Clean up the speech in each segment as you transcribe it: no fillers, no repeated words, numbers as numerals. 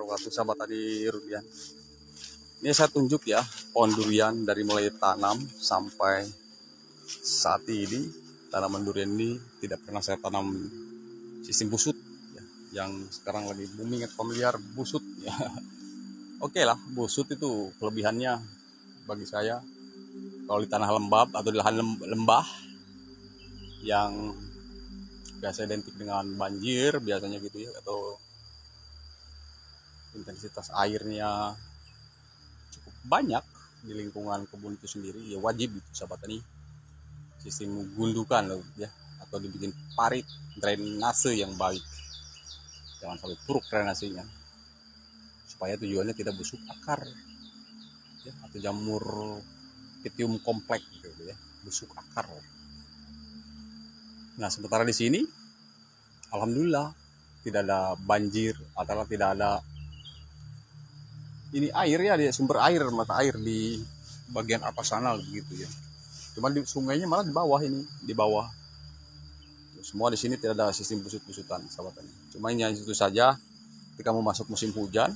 wabarakatuh, sahabat tadi Rudian. Ini saya tunjuk ya pohon durian dari mulai tanam sampai saat ini. Tanaman durian ini tidak pernah saya tanam sistem busut ya, yang sekarang lagi booming atau familiar busut ya. Oke lah, busut itu kelebihannya bagi saya kalau di tanah lembab atau di lahan lembah yang biasa identik dengan banjir biasanya gitu ya, atau intensitas airnya cukup banyak di lingkungan kebun itu sendiri, ya wajib itu sahabat tani sistem gundukan loh ya, atau dibikin parit drainase yang baik, jangan sampai buruk drainasenya, supaya tujuannya tidak busuk akar ya, atau jamur pitium kompleks gitu ya, busuk akar. Nah sementara di sini alhamdulillah tidak ada banjir atau tidak ada ini air ya, di sumber air, mata air di bagian atas sana begitu ya. Cuman di sungainya malah di bawah ini, di bawah. Semua di sini tidak ada sistem busut-busutan, sahabat. Cuma hanya itu saja, ketika mau masuk musim hujan,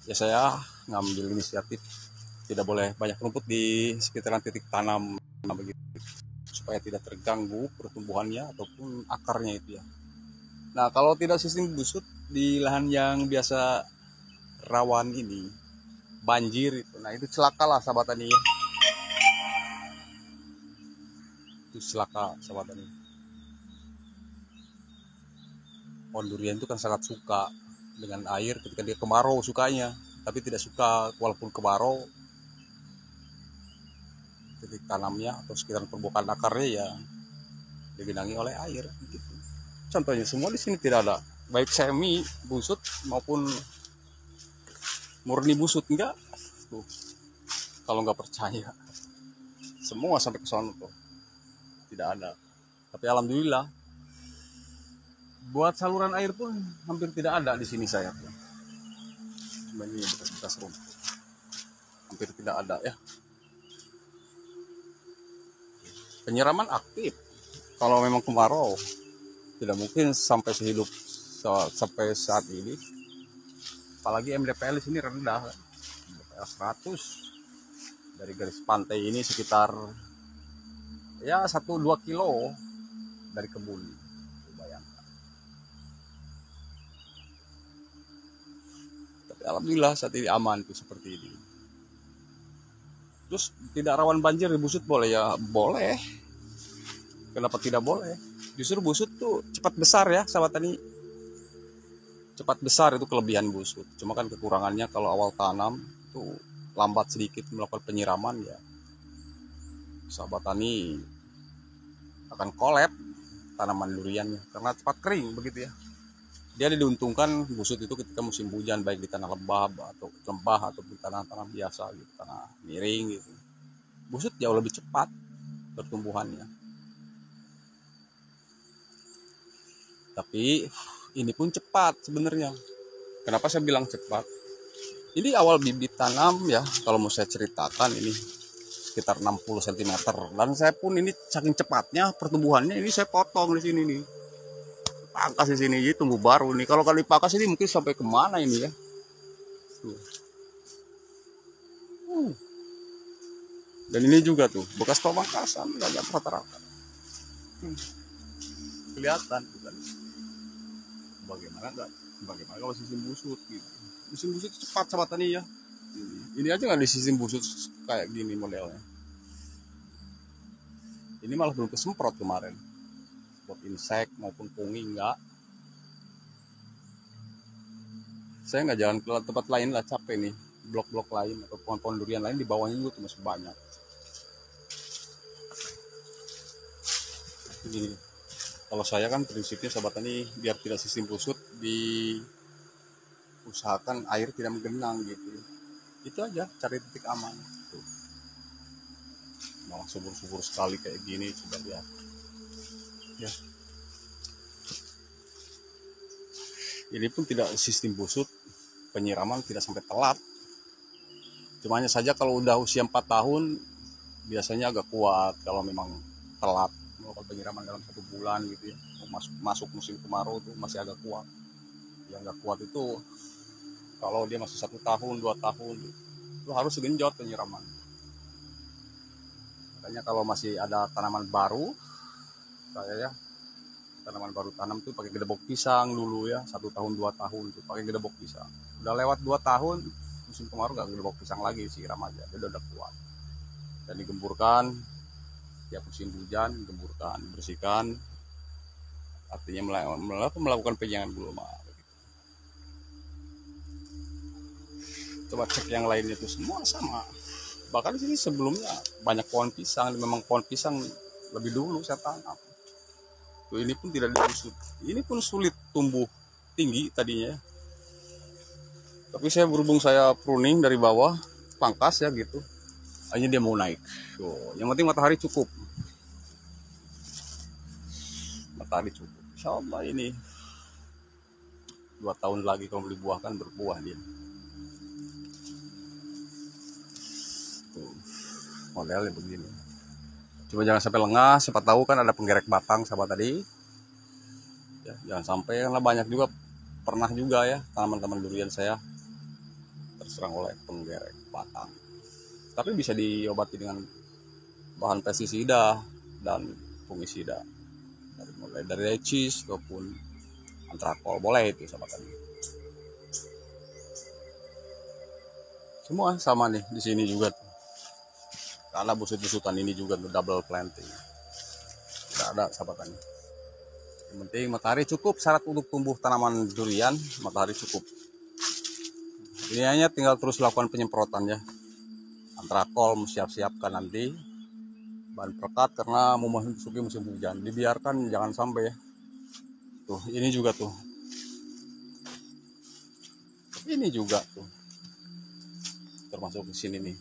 ya saya ngambil inisiatif tidak boleh banyak rumput di sekitaran titik tanam begitu, supaya tidak terganggu pertumbuhannya ataupun akarnya itu ya. Nah kalau tidak sistem busut di lahan yang biasa rawan ini banjir itu, nah itu celakalah sahabat tani ya. Itu celaka sahabat tani. Pohon durian itu kan sangat suka dengan air ketika dia kemarau sukanya, tapi tidak suka walaupun kemarau titik tanamnya atau sekitar permukaan akarnya ya digenangi oleh air gitu. Contohnya semua di sini tidak ada, baik semi busut maupun murni busut, enggak tuh. Kalau nggak percaya, semua sampai ke sana tuh tidak ada. Tapi alhamdulillah buat saluran air pun hampir tidak ada di sini saya tuh. Cuma ini bekas-bekas rumput, hampir tidak ada ya. Penyiraman aktif kalau memang kemarau, tidak mungkin sampai sehidup sampai saat ini. Apalagi MDPL di sini rendah, MDPL 100 dari garis pantai ini sekitar ya 1-2 kilo dari kebun, bayangkan. Tapi alhamdulillah saat ini aman tuh seperti ini. Terus tidak rawan banjir di busut boleh ya? Boleh. Kenapa tidak boleh? Justru busut tuh cepat besar ya sahabat tani. Cepat besar itu kelebihan busut. Cuma kan kekurangannya kalau awal tanam tuh lambat sedikit melakukan penyiraman ya. Sahabat tani akan kolab tanaman duriannya karena cepat kering begitu ya. Dia diuntungkan busut itu ketika musim hujan, baik di tanah lembab atau lembah atau di tanah-tanah biasa gitu, tanah miring gitu. Busut jauh lebih cepat pertumbuhannya. Tapi ini pun cepat sebenarnya. Kenapa saya bilang cepat? Ini awal bibit tanam ya, kalau mau saya ceritakan ini sekitar 60 cm. Dan saya pun ini saking cepatnya pertumbuhannya, ini saya potong di sini nih. Pangkas di sini, jadi tumbuh baru nih. Kalau kali pangkas ini mungkin sampai kemana ini ya? Tuh. Dan ini juga tuh bekas pemangkasan, banyak rata-rata. Kelihatan bukan? Bagaimana kalau sistem busut gitu. Sistem busut cepat sahabat tani ya. Ini aja nggak di sistem busut kayak gini modelnya. Ini malah belum kesemprot kemarin, buat insek maupun pungi enggak. Saya nggak jalan ke tempat lain lah, capek nih. Blok-blok lain atau pohon-pohon durian lain di bawahnya juga tuh masih banyak. Gini, kalau saya kan prinsipnya sahabat tani biar tidak sistem busut, diusahakan air tidak menggenang gitu. Itu aja, cari titik aman. Tuh. Malah subur-subur sekali kayak gini, coba lihat. Ya. Ini pun tidak sistem busut, penyiraman tidak sampai telat. Cuma hanya saja kalau udah usia 4 tahun biasanya agak kuat, kalau memang telat melakukan penyiraman dalam 1 bulan gitu ya, masuk musim kemarau tuh masih agak kuat. Yang agak kuat itu Kalau dia masih 1 tahun 2 tahun itu harus genjot penyiraman. Makanya kalau masih ada tanaman baru, saya ya tanaman baru tanam tuh pakai gedebok pisang dulu ya, 1 tahun 2 tahun tuh pakai gedebok pisang. Udah lewat 2 tahun musim kemarau gak gedebok pisang lagi, siram aja, dia udah kuat. Dan digemburkan tiap musim hujan, gemburkan, bersihkan, artinya melakukan penyiangan gulma. Coba cek yang lainnya itu semua sama. Bahkan di sini sebelumnya banyak pohon pisang, memang pohon pisang lebih dulu saya tanam. Tuh, ini pun tidak digusut. Ini pun sulit tumbuh tinggi tadinya. Tapi saya berhubung saya pruning dari bawah, pangkas ya gitu. Akhirnya dia mau naik. Tuh, yang penting matahari cukup. Matahari cukup. Insya Allah ini 2 tahun lagi kalau beli buah kan berbuah dia. Tuh, modelnya begini. Cuma jangan sampai lengah, siapa tahu kan ada penggerek batang sahabat tadi. Ya, jangan sampai, karena banyak juga pernah juga ya tanaman-tanaman durian saya terserang oleh penggerek batang. Tapi bisa diobati dengan bahan pestisida dan fungisida. Mulai dari recis ataupun antrakol boleh itu sahabat tadi. Semua sama nih di sini juga tuh. Karena busut-busutan ini juga double planting. Tidak ada sahabat tadi. Yang penting matahari cukup, syarat untuk tumbuh tanaman durian matahari cukup. Ini hanya tinggal terus lakukan penyemprotan ya. Antrakol siap-siapkan nanti bahan perekat karena mau memasuki musim hujan. Dibiarkan jangan sampai ya. Tuh, ini juga tuh. Ini juga tuh. Termasuk di sini nih.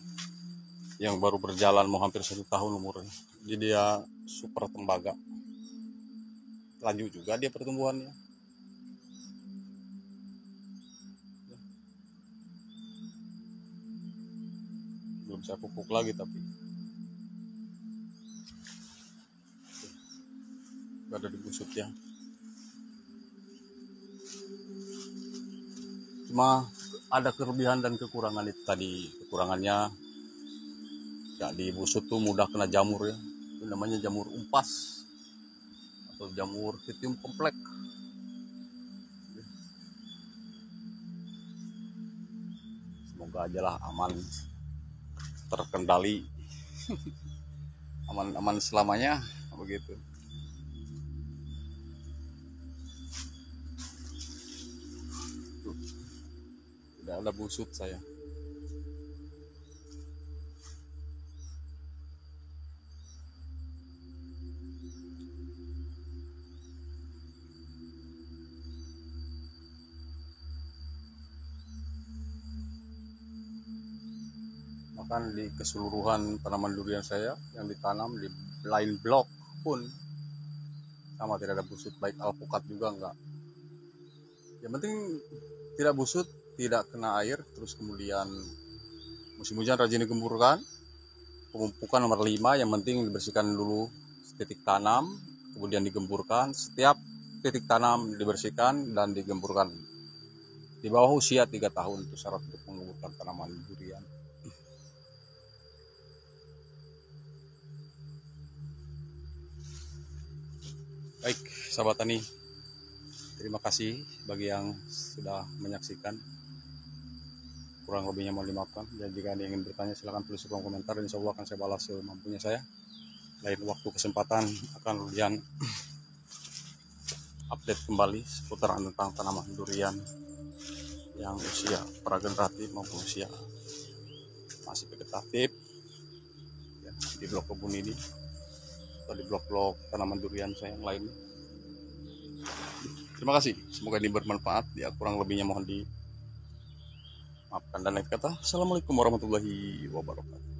Yang baru berjalan mau hampir 1 tahun umurnya. Jadi dia super tembaga. Lanjut juga dia pertumbuhannya. Belum saya pupuk lagi tapi. Gak ada digusut ya. Cuma ada kelebihan dan kekurangan itu tadi. Kekurangannya gak dibusut tuh mudah kena jamur ya. Itu namanya jamur umpas atau jamur fitium komplek. Semoga aja lah aman, terkendali, aman selamanya begitu. Tuh, tidak ada busut saya. Bahkan di keseluruhan tanaman durian saya yang ditanam di lain blok pun sama, tidak ada busut, baik alpukat juga enggak. Yang penting tidak busut, tidak kena air, terus kemudian musim hujan rajin digemburkan. Pemupukan nomor 5, yang penting dibersihkan dulu titik tanam, kemudian digemburkan. Setiap titik tanam dibersihkan dan digemburkan. Di bawah usia 3 tahun itu syarat untuk mengemburkan tanaman durian. Baik, sahabat tani, terima kasih bagi yang sudah menyaksikan. Kurang lebihnya mohon dimaafkan. Dan jika Anda ingin bertanya silahkan tulis di kolom komentar dan insya Allah akan saya balas semampunya saya. Lain waktu kesempatan akan Rudian update kembali seputaran tentang tanaman durian yang usia prageneratif maupun usia masih vegetatif ya, di blok kebun ini atau di blok-blok tanaman durian saya yang lain. Terima kasih, semoga ini bermanfaat. Ya, kurang lebihnya mohon dimaafkan dan lain kata. Assalamualaikum warahmatullahi wabarakatuh.